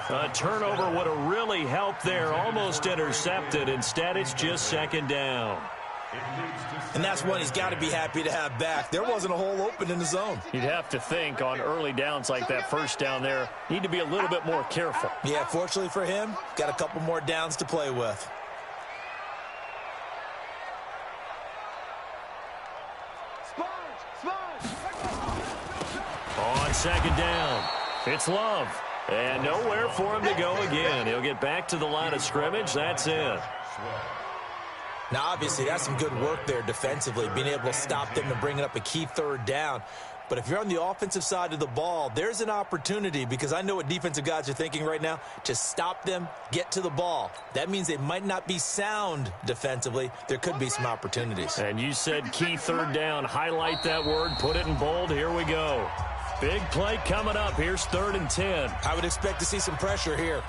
Speaker 4: A turnover would have really helped there. Almost intercepted. Instead, it's just second down.
Speaker 5: And that's one he's got to be happy to have back. There wasn't a hole open in the zone.
Speaker 4: You'd have to think on early downs like that first down there, need to be a little bit more careful.
Speaker 5: Yeah, fortunately for him, got a couple more downs to play with.
Speaker 4: On second down, it's Love. And nowhere for him to go again. He'll get back to the line of scrimmage. That's it.
Speaker 5: Now, obviously, that's some good work there defensively, being able to stop them and bringing up a key third down. But if you're on the offensive side of the ball, there's an opportunity, because I know what defensive guys are thinking right now, to stop them, get to the ball. That means they might not be sound defensively. There could be some opportunities.
Speaker 4: And you said key third down. Highlight that word. Put it in bold. Here we go. Big play coming up. Here's 3rd and 10.
Speaker 5: I would expect to see some pressure here.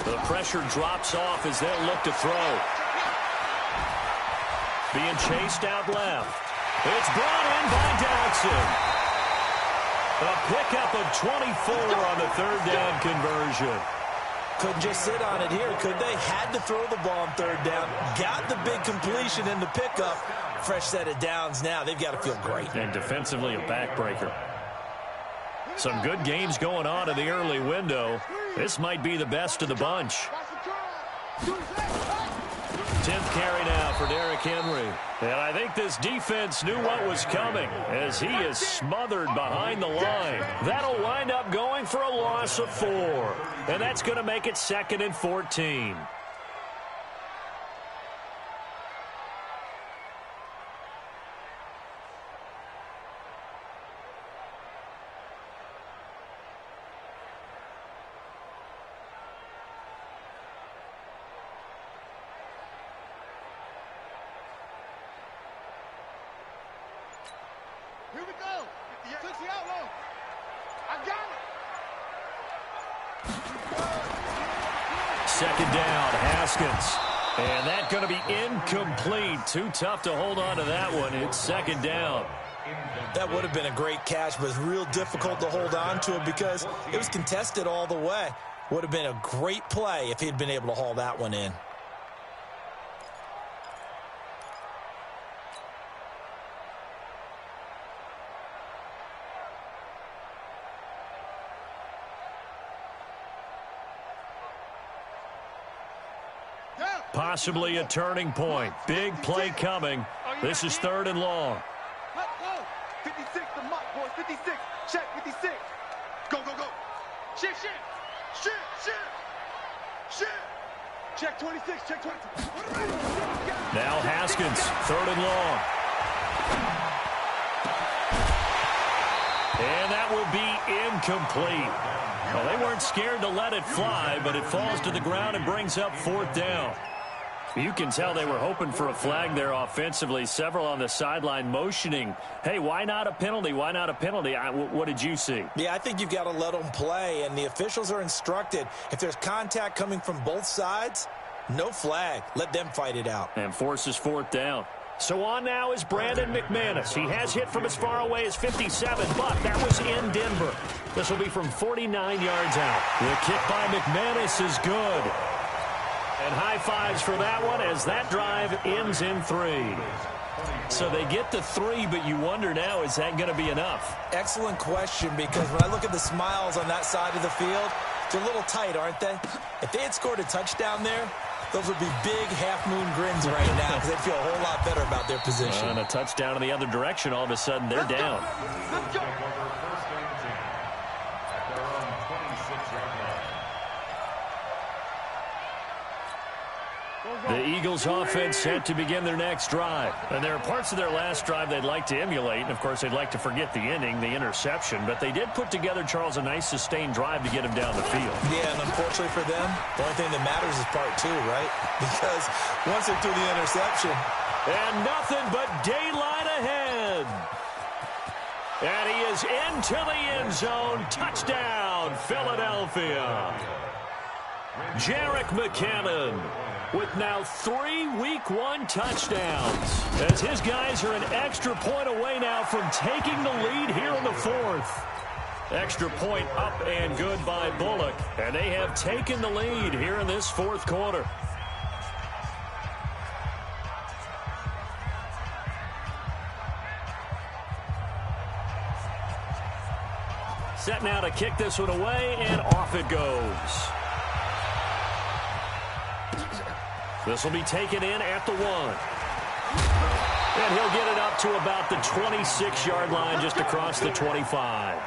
Speaker 4: The pressure drops off as they'll look to throw. Being chased out left. It's brought in by Dodson. A pickup of 24 on the 3rd down conversion.
Speaker 5: Couldn't just sit on it here, could they? Had to throw the ball on 3rd down. Got the big completion in the pickup. Fresh set of downs now. They've got to feel great.
Speaker 4: And defensively, a backbreaker. Some good games going on in the early window. This might be the best of the bunch. 10th carry now for Derrick Henry. And I think this defense knew what was coming as he is smothered behind the line. That'll wind up going for a loss of 4. And that's going to make it 2nd and 14.
Speaker 7: Here we go. 60 out low. I got it.
Speaker 4: 2nd down, Haskins. And that's going to be incomplete. Too tough to hold on to that one. It's 2nd down.
Speaker 5: That would have been a great catch, but it's real difficult to hold on to it because it was contested all the way. Would have been a great play if he'd been able to haul that one in.
Speaker 4: Possibly a turning point. Big play coming. This is 3rd and long.
Speaker 7: Let's go. 56 the mark, boys. 56. Check 56. Go, go, go. Shift. Check 26. Check 26.
Speaker 4: Now Haskins, 3rd and long. And that will be incomplete. Well, they weren't scared to let it fly, but it falls to the ground and brings up 4th down. You can tell they were hoping for a flag there offensively. Several on the sideline motioning, hey, why not a penalty? Why not a penalty? What did you see?
Speaker 5: Yeah, I think you've got to let them play, and the officials are instructed. If there's contact coming from both sides, no flag. Let them fight it out.
Speaker 4: And forces 4th down. So on now is Brandon McManus. He has hit from as far away as 57, but that was in Denver. This will be from 49 yards out. The kick by McManus is good. And high fives for that one as that drive ends in 3. So they get to 3, but you wonder now, is that going to be enough?
Speaker 5: Excellent question, because when I look at the smiles on that side of the field, they're a little tight, aren't they? If they had scored a touchdown there, those would be big half-moon grins right now because they'd feel a whole lot better about their position.
Speaker 4: And a touchdown in the other direction, all of a sudden they're down.
Speaker 7: Let's go.
Speaker 4: The Eagles offense set to begin their next drive. And there are parts of their last drive they'd like to emulate. And, of course, they'd like to forget the inning, the interception. But they did put together, Charles, a nice sustained drive to get him down the field.
Speaker 5: Yeah, and unfortunately for them, the only thing that matters is part 2, right? Because once they're through the interception.
Speaker 4: And nothing but daylight ahead. And he is into the end zone. Touchdown, Philadelphia. Jarek McCannon with now 3 Week 1 touchdowns, as his guys are an extra point away now from taking the lead here in the 4th. Extra point up and good by Bullock, and they have taken the lead here in this 4th quarter. Set now to kick this one away, and off it goes. This will be taken in at the 1. And he'll get it up to about the 26-yard line, just across the 25.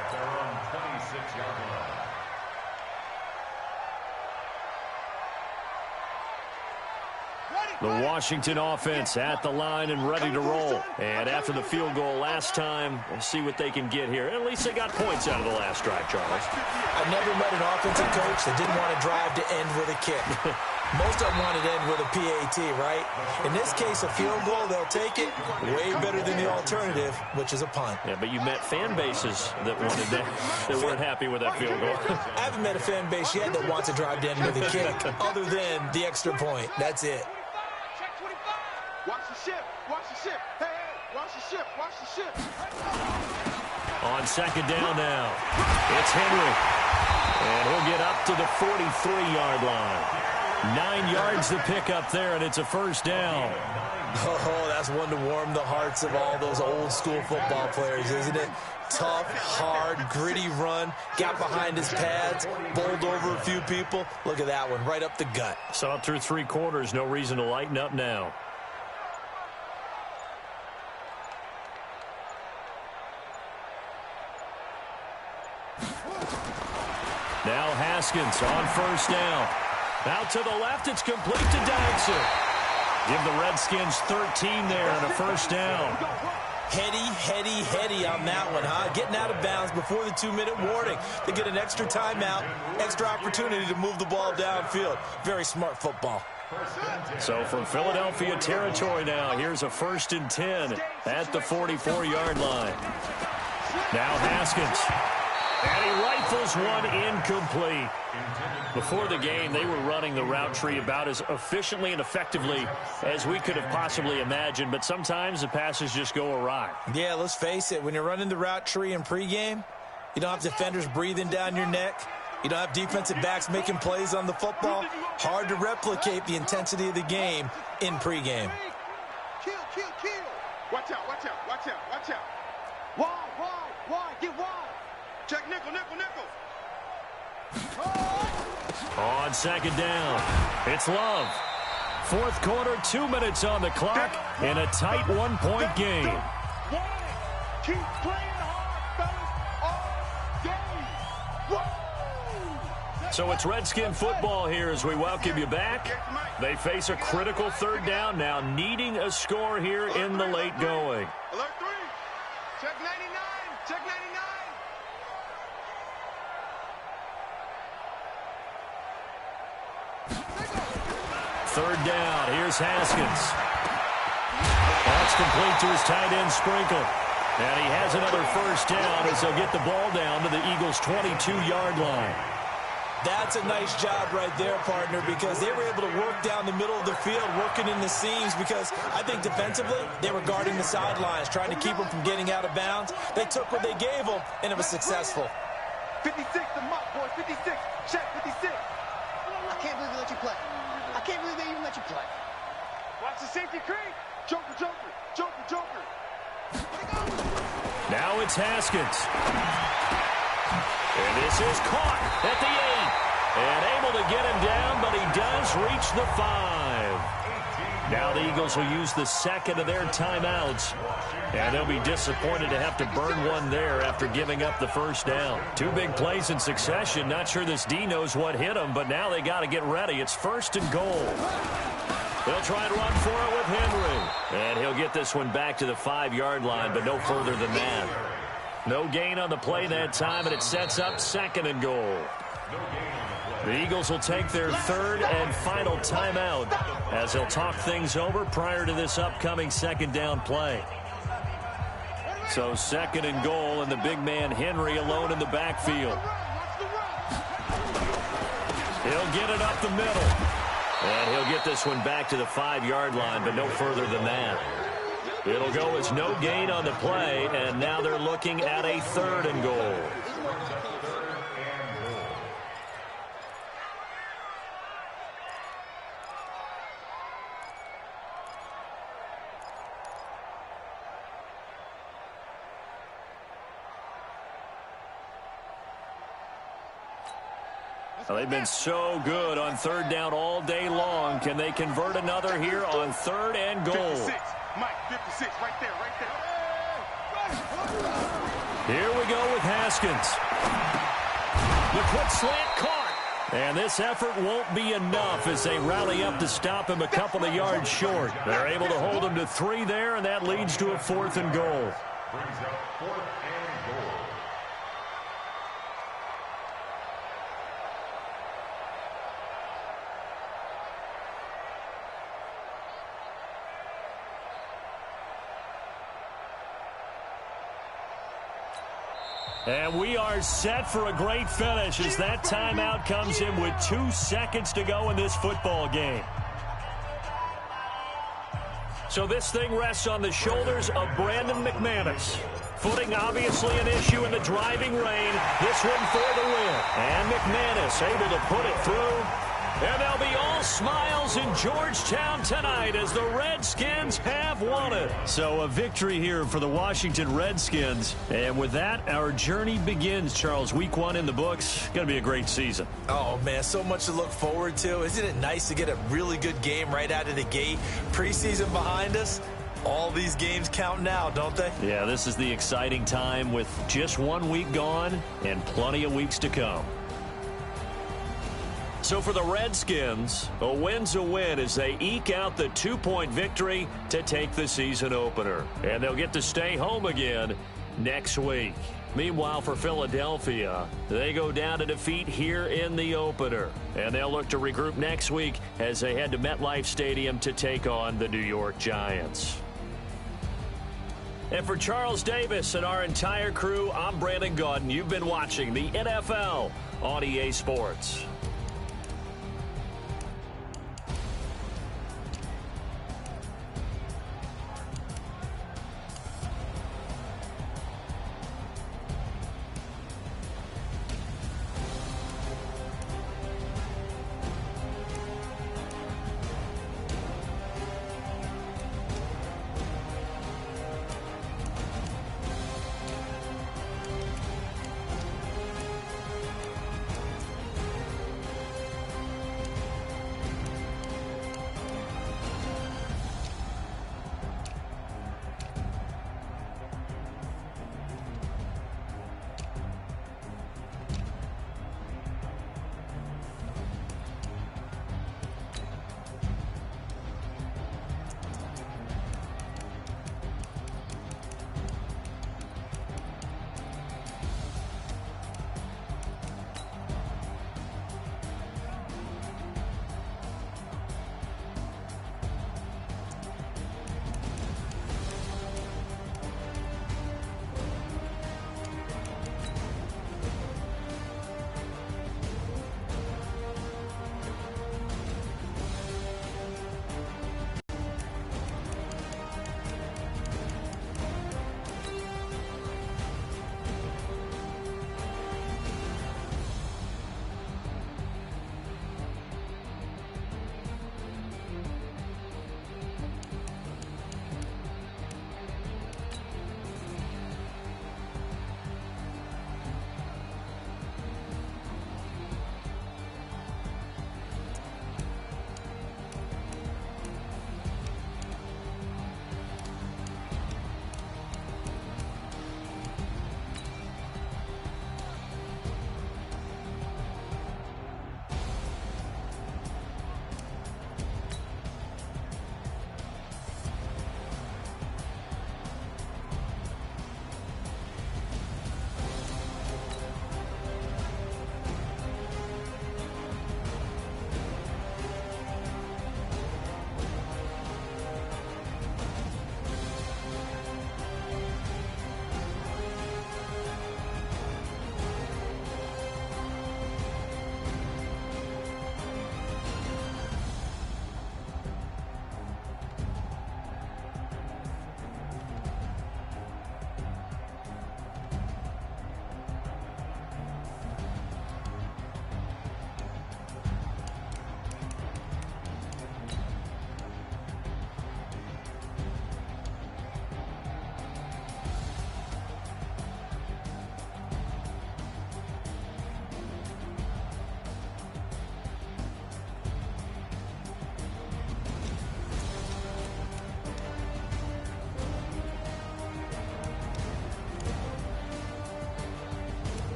Speaker 4: The Washington offense at the line and ready to roll. And after the field goal last time, we'll see what they can get here. At least they got points out of the last drive, Charles.
Speaker 5: I never met an offensive coach that didn't want to drive to end with a kick. Most of them want to end with a PAT, right? In this case, a field goal, they'll take it. Way better than the alternative, which is a punt.
Speaker 4: Yeah, but you met fan bases that wanted that weren't happy with that field goal.
Speaker 5: I haven't met a fan base yet that wants to drive to end with a kick, other than the extra point. That's it.
Speaker 7: Watch the ship. Watch the ship. Hey, watch the ship. Watch the ship.
Speaker 4: On 2nd down now, it's Henry. And he'll get up to the 43-yard line. 9 yards to pick up there, and it's a 1st down.
Speaker 5: Oh, that's one to warm the hearts of all those old-school football players, isn't it? Tough, hard, gritty run, got behind his pads, bowled over a few people. Look at that one, right up the gut.
Speaker 4: Saw it through 3 quarters, no reason to lighten up now. Now Haskins on 1st down. Out to the left, it's complete to Dagson. Give the Redskins 13 there and a 1st down.
Speaker 5: Heady on that one, huh? Getting out of bounds before the 2-minute warning. They get an extra timeout, extra opportunity to move the ball downfield. Very smart football.
Speaker 4: So from Philadelphia territory now, here's a 1st and 10 at the 44-yard line. Now Haskins. And he rifles one incomplete. Before the game, they were running the route tree about as efficiently and effectively as we could have possibly imagined, but sometimes the passes just go awry.
Speaker 5: Yeah, let's face it. When you're running the route tree in pregame, you don't have defenders breathing down your neck. You don't have defensive backs making plays on the football. Hard to replicate the intensity of the game in pregame.
Speaker 7: Kill. Watch out. Wide. Get wide. Check nickel.
Speaker 4: On 2nd down, it's Love. Fourth quarter, 2 minutes on the clock in a tight one-point game.
Speaker 7: Keep playing hard, fellas, all day.
Speaker 4: So it's Redskin football here as we welcome you back. They face a critical third down now, needing a score here in the late going.
Speaker 7: Alert 3. Check 99. Check 99.
Speaker 4: Third down. Here's Haskins. That's complete to his tight end, Sprinkle. And he has another first down as they'll get the ball down to the Eagles' 22-yard line.
Speaker 5: That's a nice job right there, partner, because they were able to work down the middle of the field, working in the seams, because I think defensively they were guarding the sidelines, trying to keep them from getting out of bounds. They took what they gave them, and it was successful.
Speaker 7: 56, the mark, boys. 56. Check 56.
Speaker 8: I can't believe they let you play. I can't believe they even let you play.
Speaker 7: Watch the safety creep. Joker, Joker, Joker, Joker.
Speaker 4: Now it's Haskins. And this is caught at the 8. And able to get him down, but he does reach the 5. Now the Eagles will use the second of their timeouts. And they'll be disappointed to have to burn one there after giving up the first down. 2 big plays in succession. Not sure this D knows what hit him, but now they got to get ready. It's first and goal. They'll try and run for it with Henry. And he'll get this one back to the 5-yard line, but no further than that. No gain on the play that time, and it sets up second and goal. The Eagles will take their third and final timeout as they'll talk things over prior to this upcoming second down play. So second and goal, and the big man Henry alone in the backfield. He'll get it up the middle. And he'll get this one back to the 5-yard line, but no further than that. It'll go as no gain on the play, and now they're looking at a third and goal. Well, they've been so good on third down all day long. Can they convert another here on third and goal?
Speaker 7: 56. Mike, 56, right there, right there.
Speaker 4: Here we go with Haskins. The quick slant caught. And this effort won't be enough as they rally up to stop him a couple of yards short. They're able to hold him to 3 there, and that leads to a fourth and goal.
Speaker 6: Brings up 4th and goal.
Speaker 4: And we are set for a great finish as that timeout comes in with 2 seconds to go in this football game. So this thing rests on the shoulders of Brandon McManus. Footing obviously an issue in the driving rain. This one for the win. And McManus able to put it through. And they'll be all smiles in Georgetown tonight as the Redskins have won it. So a victory here for the Washington Redskins. And with that, our journey begins, Charles. Week 1 in the books. Going to be a great season.
Speaker 5: Oh, man, so much to look forward to. Isn't it nice to get a really good game right out of the gate? Preseason behind us. All these games count now, don't they?
Speaker 4: Yeah, this is the exciting time with just 1 week gone and plenty of weeks to come. So for the Redskins, a win's a win as they eke out the 2-point victory to take the season opener. And they'll get to stay home again next week. Meanwhile, for Philadelphia, they go down to defeat here in the opener. And they'll look to regroup next week as they head to MetLife Stadium to take on the New York Giants. And for Charles Davis and our entire crew, I'm Brandon Gaudin. You've been watching the NFL on EA Sports.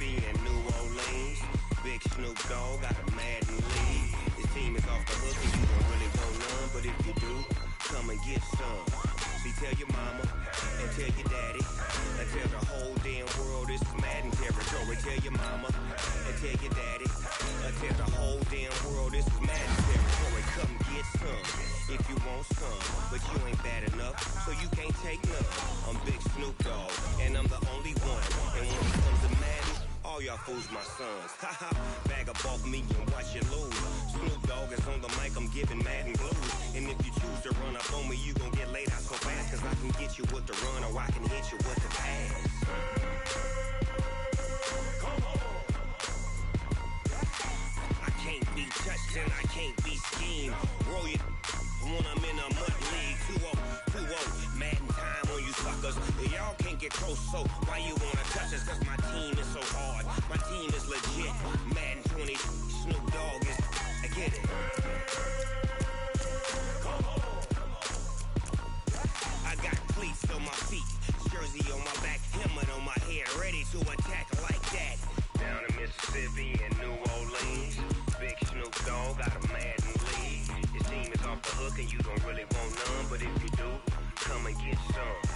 Speaker 9: Mississippi and New Orleans. Big Snoop Dogg got a Madden league. His team is off the hook and you don't really want none, but if you do, come and get some. See, tell your mama and tell your daddy and tell the whole damn world this is Madden territory. Tell your mama and tell your daddy and tell the whole damn world this is Madden territory. Come get some if you want some, but you ain't bad enough, so you can't take none. I'm Big Snoop Dogg, and I'm the only one. And when it comes to Madden, all y'all fools my sons. Haha, bag up off me and watch you lose. Snoop Dogg is on the mic, I'm giving Madden blues. And if you choose to run up on me, you gon' get laid out so fast, cause I can get you with the run or I can hit you with the pass. I can't be touched and I can't be schemed. Roll it when I'm in a mud league. 2-0, Madden time on you suckers. Y'all can't get close, so why you wanna touch us? Cause my team is so hard, my team is legit. Madden 20, Snoop Dogg is, I get it. I got cleats on my feet, jersey on my back, helmet on my head, ready to attack like that. Down in Mississippi and New Orleans, Big Snoop Dogg got a Madden league. His team is off the hook and you don't really want none, but if you do, come and get some.